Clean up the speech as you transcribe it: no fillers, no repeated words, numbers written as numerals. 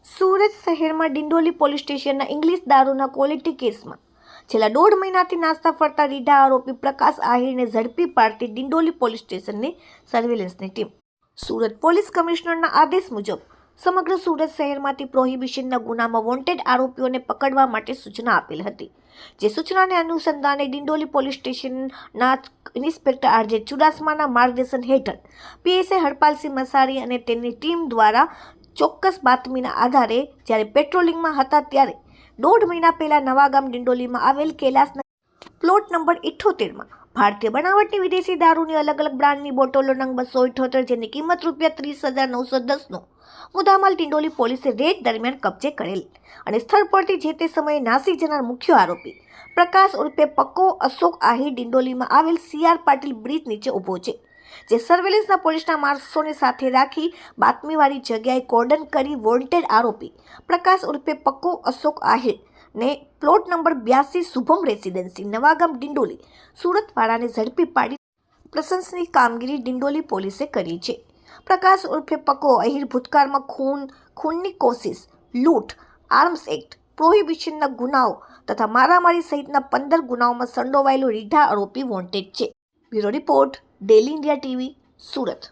સુરત શહેરમાં ડિંડોલી પોલીસ સ્ટેશનના ઇંગ્લિશ દારૂના ક્વોલિટી કેસમાં છેલ્લા 1.5 મહિનાથી નાસ્તા ફરતા રીઢા આરોપી પ્રકાશ આહિરને ઝડપી પાડતી ડિંડોલી પોલીસ સ્ટેશનની સર્વેલન્સની ટીમ. સુરત પોલીસ કમિશનરના આદેશ મુજબ સમગ્ર સુરત શહેરમાંથી પ્રોહિબિશનના ગુનામાં વોન્ટેડ આરોપીઓને પકડવા માટે સૂચના આપેલ હતી. જે સૂચનાને અનુસંધાને ડિંડોલી પોલીસ સ્ટેશનના ઇન્સ્પેક્ટર આરજે ચુડાસમાના માર્ગદર્શન હેઠળ પીએસઆઈ હરપાલસિંહ મસારી અને તેની ટીમ દ્વારા ચોક્કસ બાતમીના આધારે જ્યારે પેટ્રોલિંગમાં હતા ત્યારે 1.5 મહિના પહેલા નવાગામ ડિંડોલીમાં આવેલ કૈલાસના પ્લોટ નંબર 78માં ભારતીય બનાવટની વિદેશી દારૂની અલગ અલગ બ્રાન્ડની બોટલો નંગ 278 જેની કિંમત ₹30,910નો મુદ્દામાલ ડિંડોલી પોલીસે રેડ દરમિયાન કબજે કરેલ અને સ્થળ પરથી જે તે સમયે નાસી જનાર મુખ્ય આરોપી પ્રકાશ ઉર્ફે પક્કો અશોક આહિર ડિંડોલીમાં આવેલ CR પાટીલ બ્રિજ નીચે ઊભો છે. જે સર્વેલન્સના પોલીસના માણસોને સાથે રાખી બાતમીવાળી જગ્યાએ કોર્ડન કરી વોન્ટેડ આરોપી પ્રકાશ ઉર્ફે પક્કો અશોક આહિર ને plot number 82 Shubham Residency Navagam Dindoli સુરતવાળાને ઝડપી પાડી પ્રશંસનીય કામગીરી ડિંડોલી પોલીસે કરી છે. પ્રકાશ ઉર્ફે પક્કો આહિર ભૂતકાળમાં ખૂનની કોશિશ, લૂંટ, આર્મ્સ એક્ટ, પ્રોહિબિશનના ગુનાઓ તથા મારામારી સહિતના 15 ગુનાઓમાં સંડોવાયેલો રીઢા આરોપી વોન્ટેડ છે. Bureau report, daily India TV, Surat.